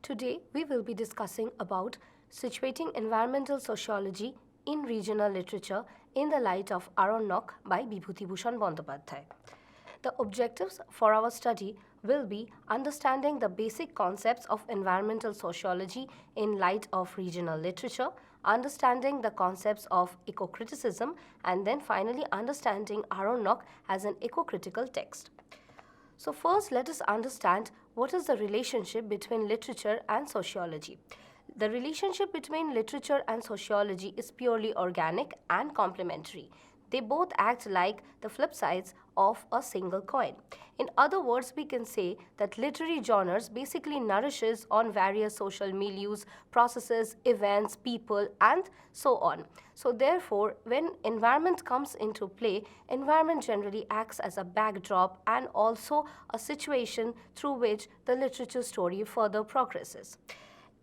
Today, we will be discussing about situating environmental sociology in regional literature in the light of Arannyak by Bibhutibhushan Bandyopadhyay. The objectives for our study will be understanding the basic concepts of environmental sociology in light of regional literature, understanding the concepts of ecocriticism, and then finally understanding Arannyak as an eco-critical text. So first, let us understand what is the relationship between literature and sociology. The relationship between literature and sociology is purely organic and complementary. They both act like the flip sides of a single coin. In other words, we can say that literary genres basically nourishes on various social milieus, processes, events, people, and so on. So therefore, when environment comes into play, environment generally acts as a backdrop and also a situation through which the literature story further progresses.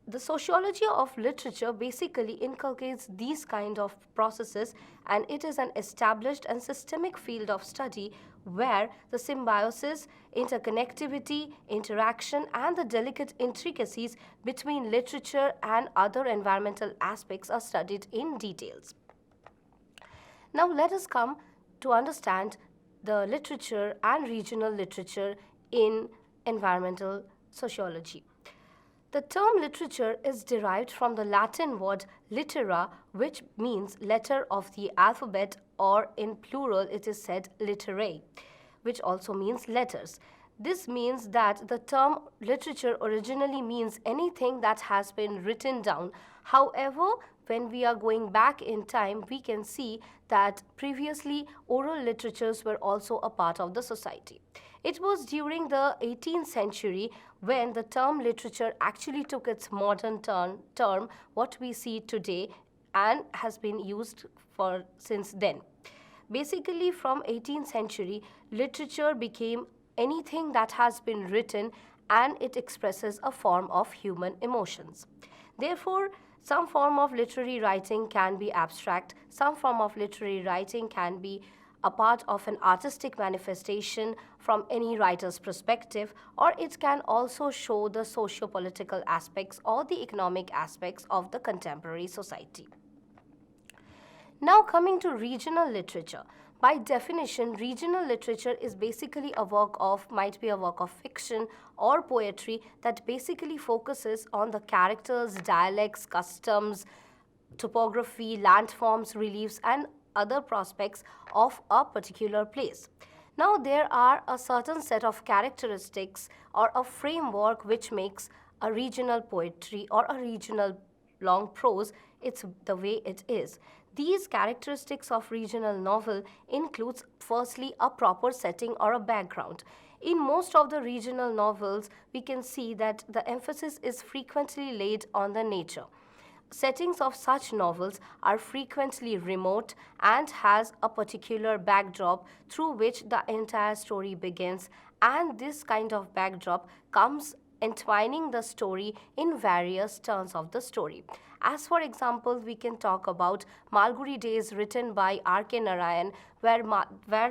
The sociology of literature basically inculcates these kind of processes, and it is an established and systemic field of study where the symbiosis, interconnectivity, interaction, and the delicate intricacies between literature and other environmental aspects are studied in details. Now let us come to understand the literature and regional literature in environmental sociology. The term literature is derived from the Latin word littera, which means letter of the alphabet, or in plural it is said litterae, which also means letters. This means that the term literature originally means anything that has been written down. However, when we are going back in time, we can see that previously oral literatures were also a part of the society. It was during the 18th century when the term literature actually took its modern term, what we see today, and has been used for since then. Basically, from 18th century, literature became anything that has been written and it expresses a form of human emotions. Therefore, some form of literary writing can be abstract, some form of literary writing can be a part of an artistic manifestation from any writer's perspective, or it can also show the socio-political aspects or the economic aspects of the contemporary society. Now coming to regional literature. By definition, regional literature is basically might be a work of fiction or poetry that basically focuses on the characters, dialects, customs, topography, landforms, reliefs, and other prospects of a particular place. Now there are a certain set of characteristics or a framework which makes a regional poetry or a regional long prose it's the way it is. These characteristics of regional novel includes firstly a proper setting or a background. In most of the regional novels, we can see that the emphasis is frequently laid on the nature. Settings of such novels are frequently remote and has a particular backdrop through which the entire story begins, and this kind of backdrop comes entwining the story in various turns of the story. As for example, we can talk about Malguri Days written by R.K. Narayan, where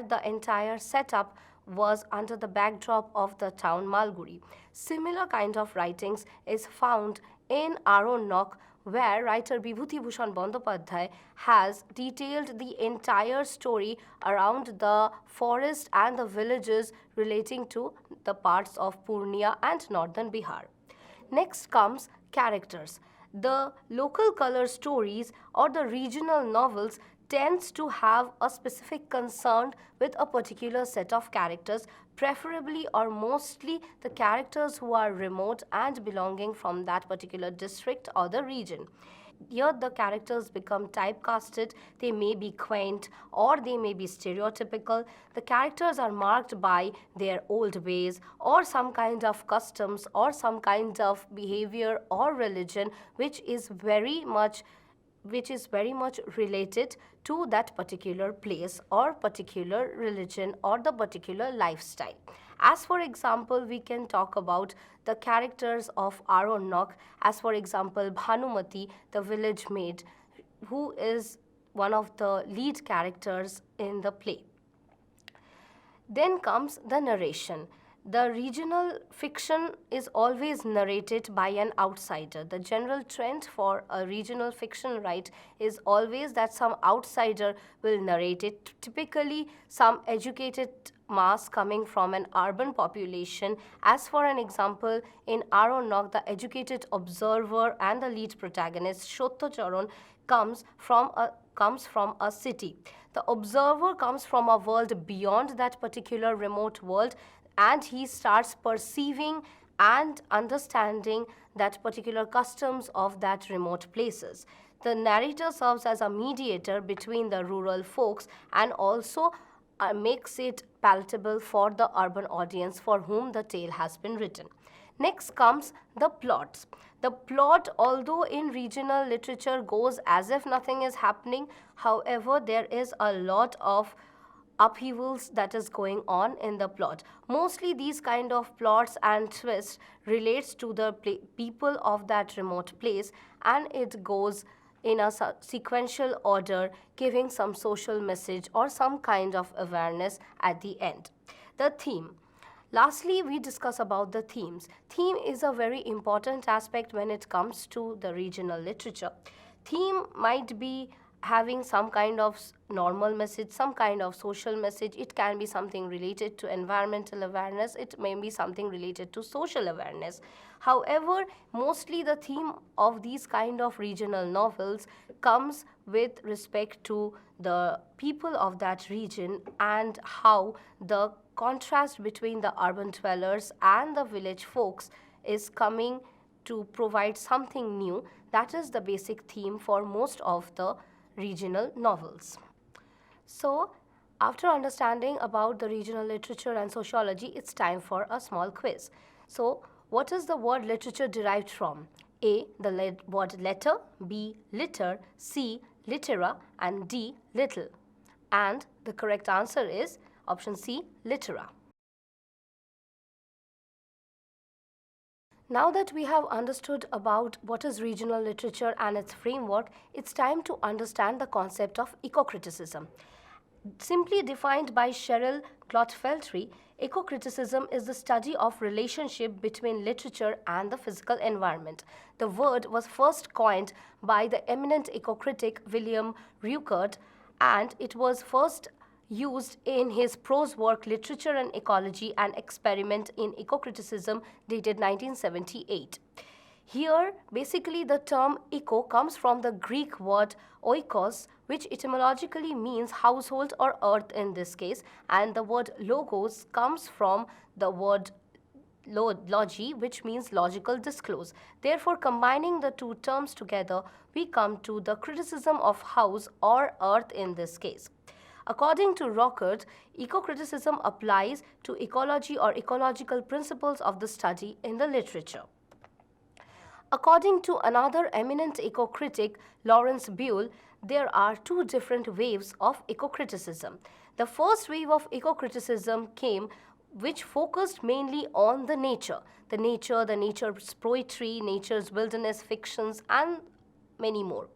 the entire setup was under the backdrop of the town Malguri. Similar kind of writings is found in Arannyak, where writer Bibhutibhusan Bandopadhyay has detailed the entire story around the forest and the villages relating to the parts of Purnia and northern Bihar. Next comes characters. The local color stories or the regional novels tends to have a specific concern with a particular set of characters, preferably or mostly the characters who are remote and belonging from that particular district or the region. Here the characters become typecasted, they may be quaint or they may be stereotypical. The characters are marked by their old ways or some kind of customs or some kind of behavior or religion which is very much related to that particular place or particular religion or the particular lifestyle. As for example, we can talk about the characters of Arannyak, as for example, Bhanumati, the village maid, who is one of the lead characters in the play. Then comes the narration. the regional fiction is always narrated by an outsider. The general trend for a regional fiction, right, is always that some outsider will narrate it, typically some educated mass coming from an urban population. As for an example, in Arannyak, the educated observer and the lead protagonist, Shottocharan, comes from a city. The observer comes from a world beyond that particular remote world, and he starts perceiving and understanding that particular customs of that remote places. The narrator serves as a mediator between the rural folks and also makes it palatable for the urban audience for whom the tale has been written. Next comes the plots. The plot, although in regional literature goes as if nothing is happening, however, there is a lot of upheavals that is going on in the plot. Mostly these kind of plots and twists relates to the people of that remote place, and it goes in a sequential order, giving some social message or some kind of awareness at the end. The theme. Lastly, we discuss about the themes. Theme is a very important aspect when it comes to the regional literature. Theme might be having some kind of normal message, some kind of social message. It can be something related to environmental awareness. It may be something related to social awareness. However, mostly the theme of these kind of regional novels comes with respect to the people of that region and how the contrast between the urban dwellers and the village folks is coming to provide something new. That is the basic theme for most of the regional novels. So, after understanding about the regional literature and sociology, it's time for a small quiz. So, what is the word literature derived from? A, the word letter, B, litter, C, littera, and D, little. And the correct answer is option C, littera. Now that we have understood about what is regional literature and its framework, it's time to understand the concept of ecocriticism. Simply defined by Cheryl Clotfeltry, ecocriticism is the study of relationship between literature and the physical environment. The word was first coined by the eminent ecocritic William Reuchert, and it was first used in his prose work Literature and Ecology, an Experiment in Ecocriticism, dated 1978. Here, basically the term eco comes from the Greek word oikos, which etymologically means household or earth in this case, and the word logos comes from the word logi, which means logical disclose. Therefore, combining the two terms together, we come to the criticism of house or earth in this case. According to Reuchert, ecocriticism applies to ecology or ecological principles of the study in the literature. According to another eminent ecocritic, Lawrence Buell, there are two different waves of ecocriticism. The first wave of ecocriticism came which focused mainly on the nature, nature's poetry, nature's wilderness fictions, and many more.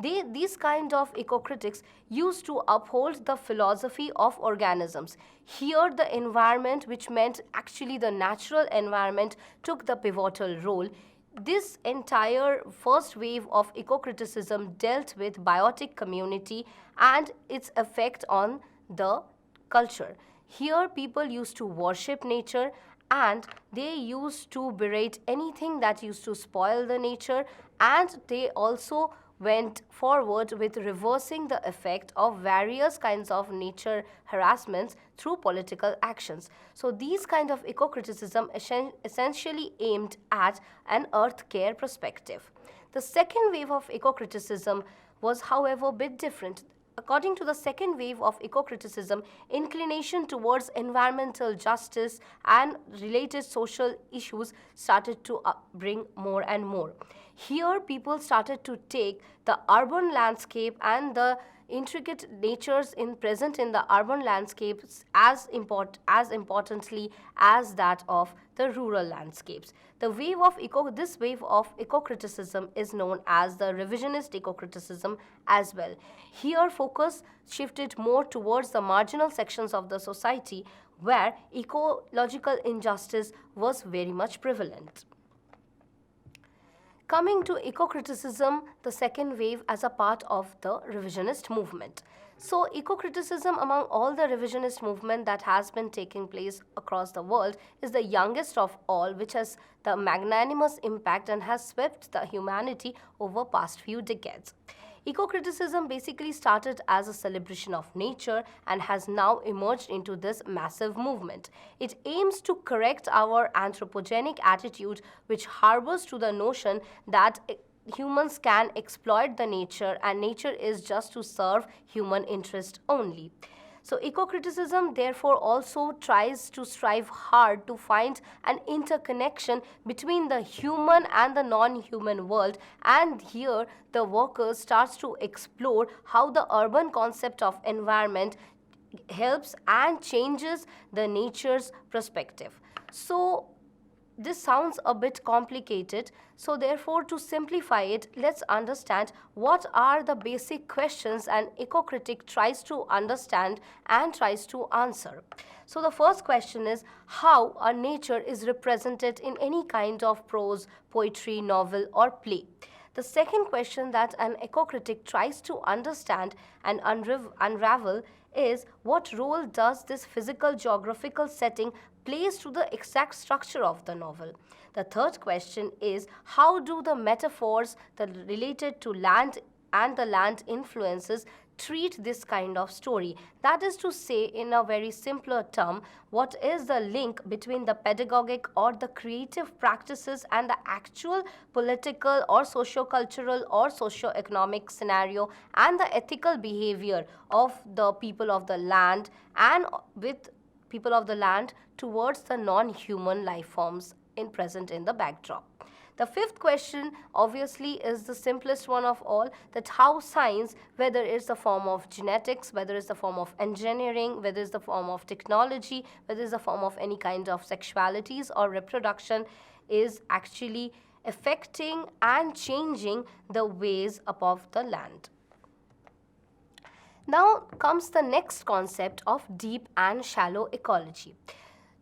These kind of ecocritics used to uphold the philosophy of organisms. Here the environment, which meant actually the natural environment, took the pivotal role. This entire first wave of ecocriticism dealt with biotic community and its effect on the culture. Here people used to worship nature and they used to berate anything that used to spoil the nature, and they also went forward with reversing the effect of various kinds of nature harassments through political actions. So these kind of ecocriticism essentially aimed at an earth care perspective. The second wave of ecocriticism was, however, a bit different. According to the second wave of ecocriticism, inclination towards environmental justice and related social issues started to bring more and more. Here, people started to take the urban landscape and the intricate natures present in the urban landscapes as importantly as that of the rural landscapes. This wave of ecocriticism is known as the revisionist ecocriticism as well. Here, focus shifted more towards the marginal sections of the society where ecological injustice was very much prevalent. Coming to ecocriticism, the second wave as a part of the revisionist movement. So, ecocriticism among all the revisionist movement that has been taking place across the world is the youngest of all, which has the magnanimous impact and has swept the humanity over past few decades. Ecocriticism basically started as a celebration of nature and has now emerged into this massive movement. It aims to correct our anthropogenic attitude, which harbors to the notion that humans can exploit the nature and nature is just to serve human interest only. So ecocriticism therefore also tries to strive hard to find an interconnection between the human and the non-human world, and here the workers starts to explore how the urban concept of environment helps and changes the nature's perspective. So this sounds a bit complicated, so therefore to simplify it, let's understand what are the basic questions an ecocritic tries to understand and tries to answer. So the first question is how a nature is represented in any kind of prose, poetry, novel or play. The second question that an ecocritic tries to understand and unravel is what role does this physical geographical setting plays to the exact structure of the novel. The third question is how do the metaphors that related to land and the land influences treat this kind of story. That is to say, in a very simpler term, what is the link between the pedagogic or the creative practices and the actual political or socio-cultural or socio-economic scenario and the ethical behavior of the people of the land and with people of the land towards the non-human life forms present in the backdrop. The fifth question obviously is the simplest one of all, that how science, whether it's the form of genetics, whether it's the form of engineering, whether it's the form of technology, whether it's the form of any kind of sexualities or reproduction, is actually affecting and changing the ways above the land. Now comes the next concept of deep and shallow ecology.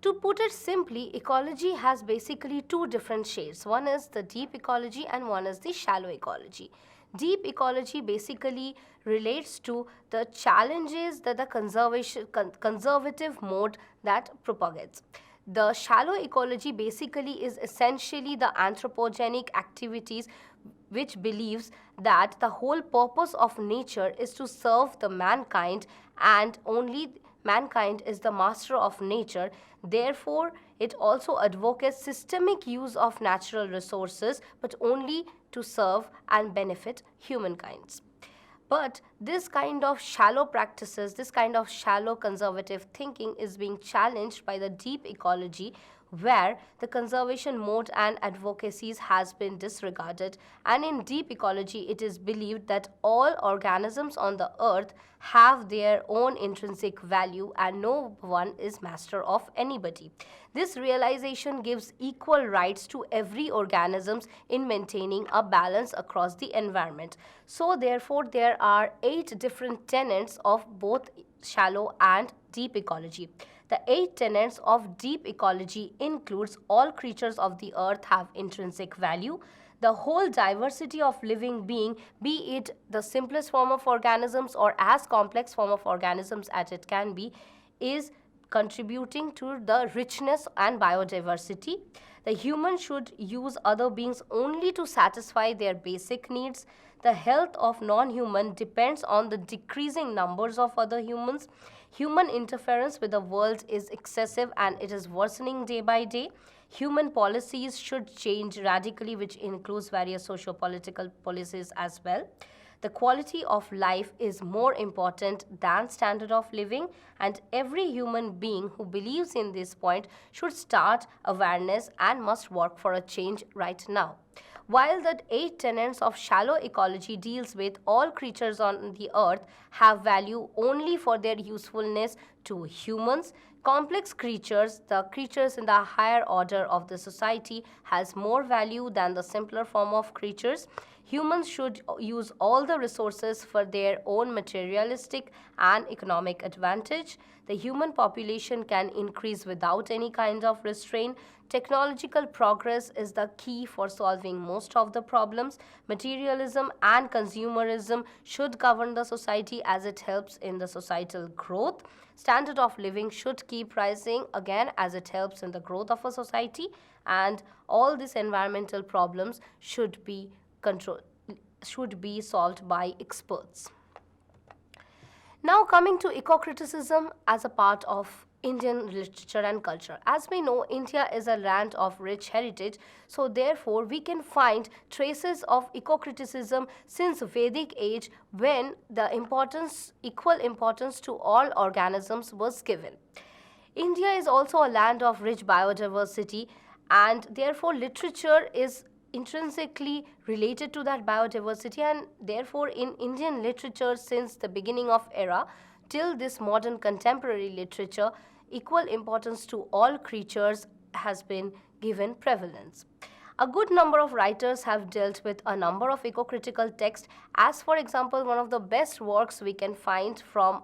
To put it simply, ecology has basically two different shades. One is the deep ecology and one is the shallow ecology. Deep ecology basically relates to the challenges that the conservative mode that propagates. The shallow ecology basically is essentially the anthropogenic activities which believes that the whole purpose of nature is to serve the mankind and only mankind is the master of nature. Therefore, it also advocates systemic use of natural resources but only to serve and benefit humankind. But this kind of shallow practices, this kind of shallow conservative thinking is being challenged by the deep ecology, where the conservation mode and advocacies has been disregarded, and in deep ecology it is believed that all organisms on the earth have their own intrinsic value and no one is master of anybody. This realization gives equal rights to every organism in maintaining a balance across the environment. So therefore there are 8 different tenets of both shallow and deep ecology. The 8 tenets of deep ecology includes all creatures of the earth have intrinsic value. The whole diversity of living being, be it the simplest form of organisms or as complex form of organisms as it can be, is contributing to the richness and biodiversity. The human should use other beings only to satisfy their basic needs. The health of non-human depends on the decreasing numbers of other humans. Human interference with the world is excessive and it is worsening day by day. Human policies should change radically, which includes various socio-political policies as well. The quality of life is more important than standard of living, and every human being who believes in this point should start awareness and must work for a change right now. While the 8 tenets of shallow ecology deals with all creatures on the earth have value only for their usefulness to humans, complex creatures, the creatures in the higher order of the society, has more value than the simpler form of creatures. Humans should use all the resources for their own materialistic and economic advantage. The human population can increase without any kind of restraint. Technological progress is the key for solving most of the problems. Materialism and consumerism should govern the society as it helps in the societal growth. Standard of living should keep rising again as it helps in the growth of a society, and all these environmental problems should be solved by experts. Now coming to eco-criticism as a part of Indian literature and culture. As we know, India is a land of rich heritage, so therefore we can find traces of eco-criticism since Vedic age, when the equal importance to all organisms was given. India is also a land of rich biodiversity, and therefore literature is intrinsically related to that biodiversity, and therefore in Indian literature since the beginning of era till this modern contemporary literature, equal importance to all creatures has been given prevalence. A good number of writers have dealt with a number of eco-critical texts, as for example one of the best works we can find from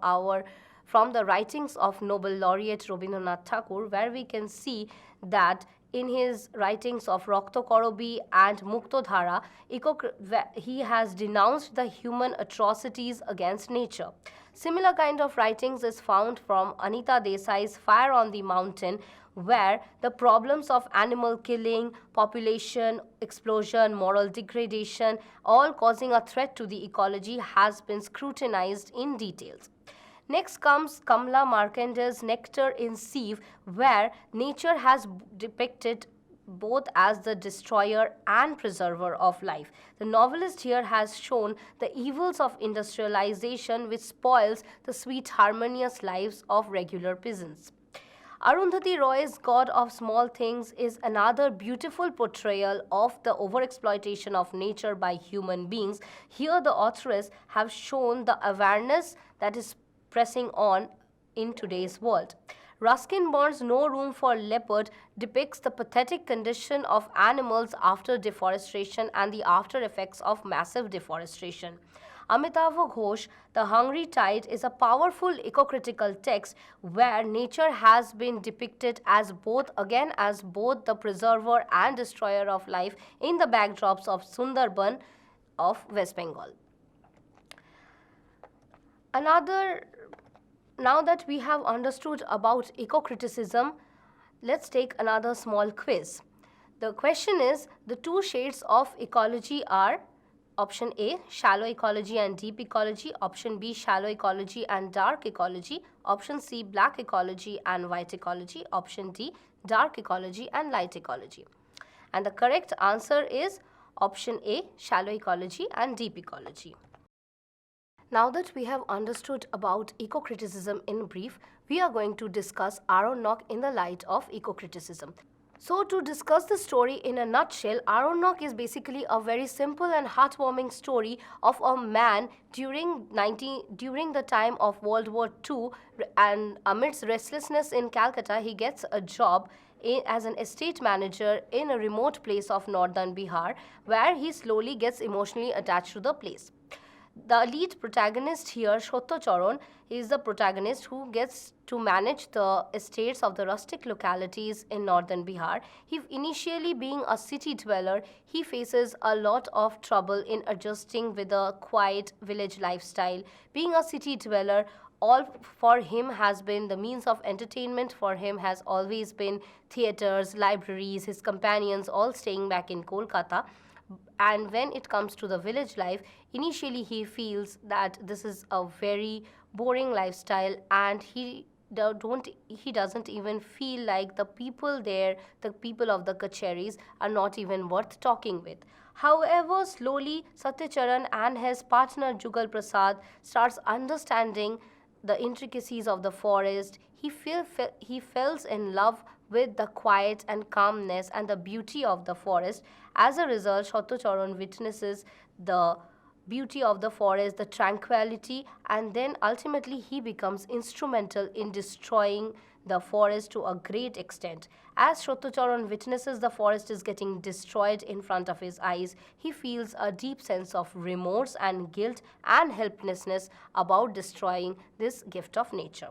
the writings of Nobel laureate Rabindranath Tagore, where we can see that in his writings of Rakto Korobi and Muktodhara, he has denounced the human atrocities against nature. Similar kind of writings is found from Anita Desai's Fire on the Mountain, where the problems of animal killing, population explosion, moral degradation, all causing a threat to the ecology, has been scrutinized in details. Next comes Kamla Markande's Nectar in Sieve, where nature has depicted both as the destroyer and preserver of life. The novelist here has shown the evils of industrialization, which spoils the sweet harmonious lives of regular peasants. Arundhati Roy's God of Small Things is another beautiful portrayal of the overexploitation of nature by human beings. Here the authoress have shown the awareness that is pressing on in today's world. Ruskin Burns' No Room for Leopard depicts the pathetic condition of animals after deforestation and the after effects of massive deforestation. Amitabh Ghosh, The Hungry Tide, is a powerful eco-critical text where nature has been depicted as both the preserver and destroyer of life in the backdrops of Sundarban of West Bengal. Now that we have understood about eco-criticism, let's take another small quiz. The question is, the two shades of ecology are option A, shallow ecology and deep ecology, option B, shallow ecology and dark ecology, option C, black ecology and white ecology, option D, dark ecology and light ecology. And the correct answer is option A, shallow ecology and deep ecology. Now that we have understood about eco-criticism in brief, we are going to discuss Arannyak in the light of eco-criticism. So to discuss the story in a nutshell, Arannyak is basically a very simple and heartwarming story of a man during the time of World War II, and amidst restlessness in Calcutta, he gets a job as an estate manager in a remote place of northern Bihar, where he slowly gets emotionally attached to the place. The lead protagonist here, Shotto Charan, is the protagonist who gets to manage the estates of the rustic localities in northern Bihar. He, initially being a city dweller, he faces a lot of trouble in adjusting with a quiet village lifestyle. Being a city dweller, all for him has been the means of entertainment for him has always been theatres, libraries, his companions all staying back in Kolkata. And when it comes to the village life, initially he feels that this is a very boring lifestyle, and he doesn't even feel like the people there, the people of the kacheris, are not even worth talking with. However, slowly Satyacharan and his partner Jugal Prasad starts understanding the intricacies of the forest. He falls in love with the quiet and calmness and the beauty of the forest. As a result, Satyacharan witnesses the beauty of the forest, the tranquility, and then ultimately he becomes instrumental in destroying the forest to a great extent. As Satyacharan witnesses the forest is getting destroyed in front of his eyes, he feels a deep sense of remorse and guilt and helplessness about destroying this gift of nature.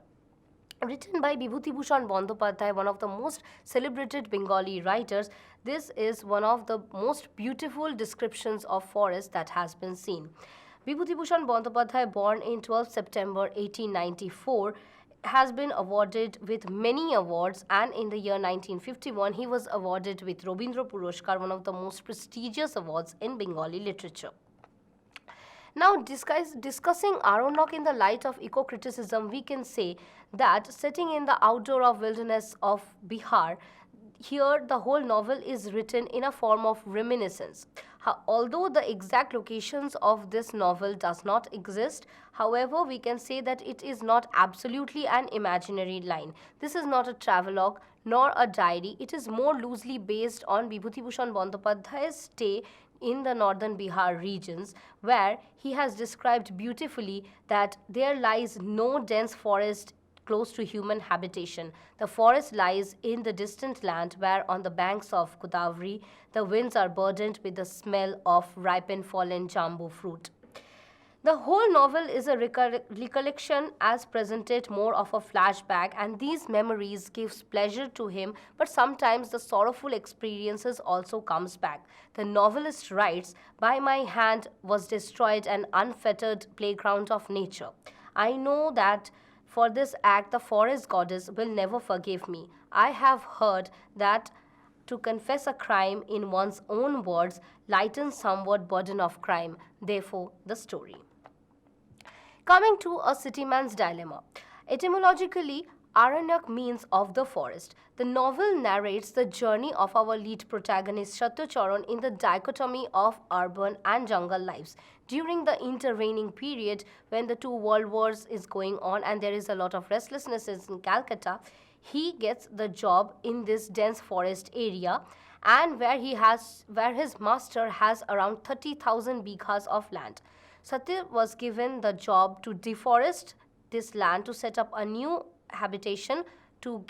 Written by Bibhutibhushan Bandyopadhyay, one of the most celebrated Bengali writers, this is one of the most beautiful descriptions of forest that has been seen. Bibhutibhushan Bandyopadhyay, born in 12 September 1894, has been awarded with many awards, and in the year 1951 he was awarded with Robindra Puroskar, one of the most prestigious awards in Bengali literature. Now, discussing Arannyak in the light of eco-criticism, we can say that setting in the outdoor of wilderness of Bihar, here the whole novel is written in a form of reminiscence. Although the exact locations of this novel does not exist, however, we can say that it is not absolutely an imaginary line. This is not a travelogue nor a diary. It is more loosely based on Bibhutibhushan Bandyopadhyay's stay in the northern Bihar regions, where he has described beautifully that there lies no dense forest close to human habitation. The forest lies in the distant land where on the banks of Godavari the winds are burdened with the smell of ripened fallen jambu fruit. The whole novel is a recollection as presented more of a flashback, and these memories gives pleasure to him, but sometimes the sorrowful experiences also comes back. The novelist writes, "By my hand was destroyed an unfettered playground of nature. I know that for this act the forest goddess will never forgive me. I have heard that to confess a crime in one's own words lightens somewhat burden of crime, therefore the story." Coming to a city man's dilemma. Etymologically, Arannyak means of the forest. The novel narrates the journey of our lead protagonist Satyacharan in the dichotomy of urban and jungle lives. During the intervening period when the two world wars is going on and there is a lot of restlessness in Calcutta, he gets the job in this dense forest area, and where his master has around 30,000 bighas of land. Satya was given the job to deforest this land to set up a new habitation to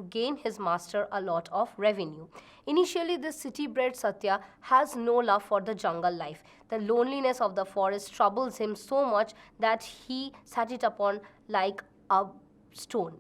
gain his master a lot of revenue. Initially, this city-bred Satya has no love for the jungle life. The loneliness of the forest troubles him so much that he sat it upon like a stone.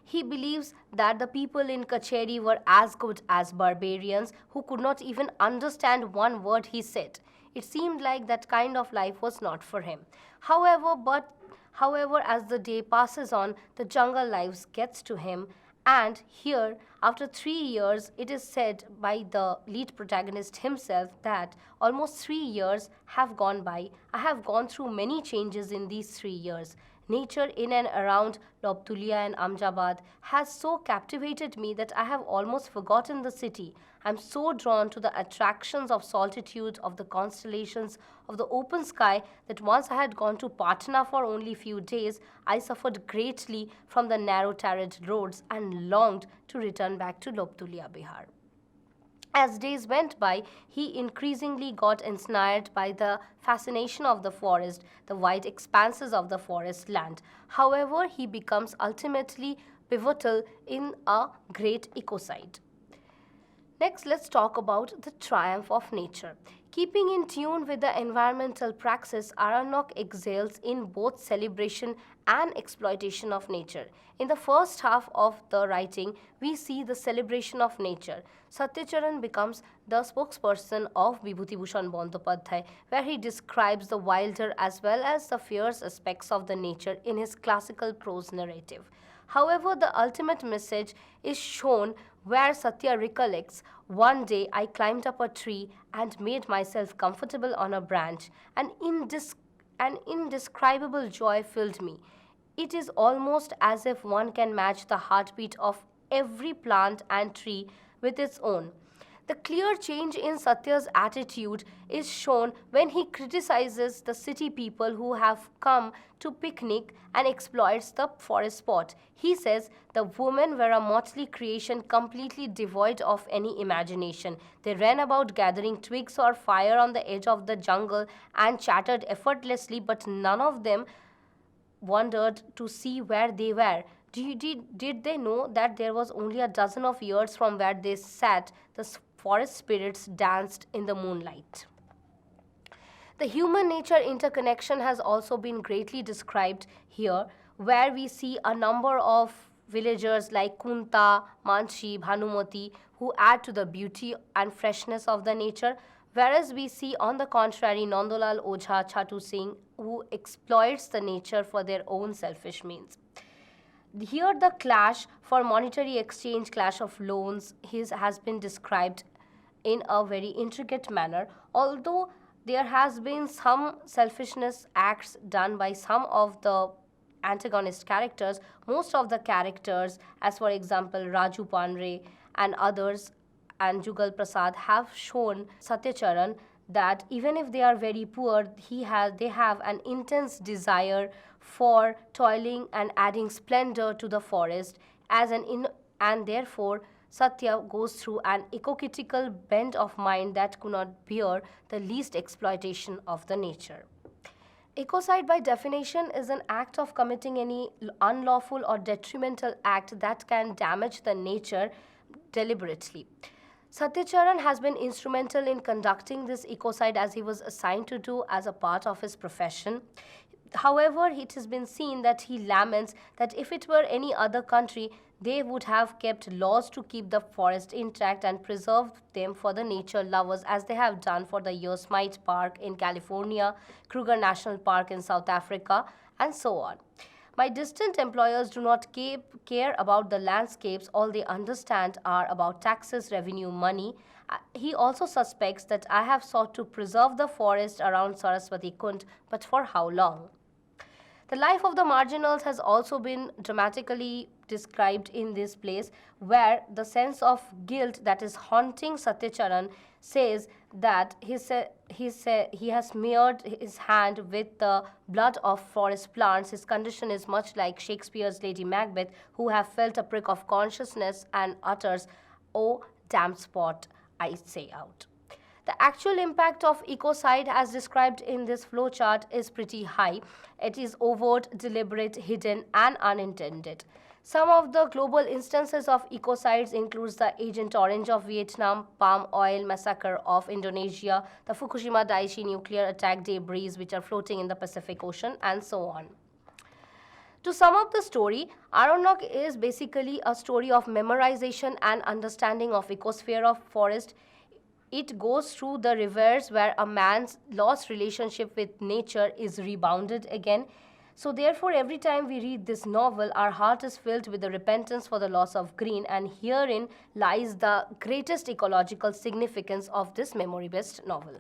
He believes that the people in Kacheri were as good as barbarians who could not even understand one word he said. It seemed like that kind of life was not for him. However, as the day passes on, the jungle life gets to him, and here, after 3 years, it is said by the lead protagonist himself that almost 3 years have gone by. I have gone through many changes in these 3 years. Nature in and around Lobtulia and Amjabad has so captivated me that I have almost forgotten the city. I am so drawn to the attractions of solitude, of the constellations, of the open sky, that once I had gone to Patna for only few days, I suffered greatly from the narrow tarred roads and longed to return back to Lobtulia, Bihar. As days went by, he increasingly got ensnared by the fascination of the forest, the wide expanses of the forest land. However, he becomes ultimately pivotal in a great ecocide. Next, let's talk about the triumph of nature. Keeping in tune with the environmental praxis, Arannyak excels in both celebration and exploitation of nature. In the first half of the writing, we see the celebration of nature. Satyacharan becomes the spokesperson of Bibhutibhushan Bandopadhyay, where he describes the wilder as well as the fierce aspects of the nature in his classical prose narrative. However, the ultimate message is shown where Satya recollects, "One day I climbed up a tree and made myself comfortable on a branch. An indescribable joy filled me. It is almost as if one can match the heartbeat of every plant and tree with its own. The clear change in Satya's attitude is shown when he criticizes the city people who have come to picnic and exploits the forest spot. He says the women were a motley creation completely devoid of any imagination. They ran about gathering twigs or fire on the edge of the jungle and chattered effortlessly, but none of them wondered to see where they were. Did they know that there was only a dozen of years from where they sat, the forest spirits danced in the moonlight? The human-nature interconnection has also been greatly described here, where we see a number of villagers like Kunta, Manchi, Bhanumati, who add to the beauty and freshness of the nature, whereas we see on the contrary Nandolal Ojha, Chatu Singh, who exploits the nature for their own selfish means. Here the clash for monetary exchange, clash of loans, has been described in a very intricate manner, although there has been some selfishness acts done by some of the antagonist characters. Most of the characters, as for example Raju Pandre and others and Jugal Prasad, have shown Satyacharan that even if they are very poor, they have an intense desire for toiling and adding splendor to the forest, and therefore Satya goes through an ecocritical bent of mind that could not bear the least exploitation of the nature. Ecocide by definition is an act of committing any unlawful or detrimental act that can damage the nature deliberately. Satyacharan has been instrumental in conducting this ecocide as he was assigned to do as a part of his profession. However, it has been seen that he laments that if it were any other country, they would have kept laws to keep the forest intact and preserve them for the nature lovers, as they have done for the Yosemite Park in California, Kruger National Park in South Africa, and so on. My distant employers do not care about the landscapes. All they understand are about taxes, revenue, money. He also suspects that I have sought to preserve the forest around Saraswati Kund, but for how long? The life of the marginals has also been dramatically described in this place, where the sense of guilt that is haunting Satyacharan says that he has smeared his hand with the blood of forest plants. His condition is much like Shakespeare's Lady Macbeth, who have felt a prick of consciousness and utters, "Oh, damn spot, I say out." The actual impact of ecocide as described in this flowchart is pretty high. It is overt, deliberate, hidden, and unintended. Some of the global instances of ecocides includes the Agent Orange of Vietnam, palm oil massacre of Indonesia, the Fukushima Daiichi nuclear attack debris which are floating in the Pacific Ocean, and so on. To sum up the story, Arannyak is basically a story of memorization and understanding of ecosphere of forest. It goes through the reverse where a man's lost relationship with nature is rebounded again. So therefore, every time we read this novel, our heart is filled with the repentance for the loss of green, and herein lies the greatest ecological significance of this memory-based novel.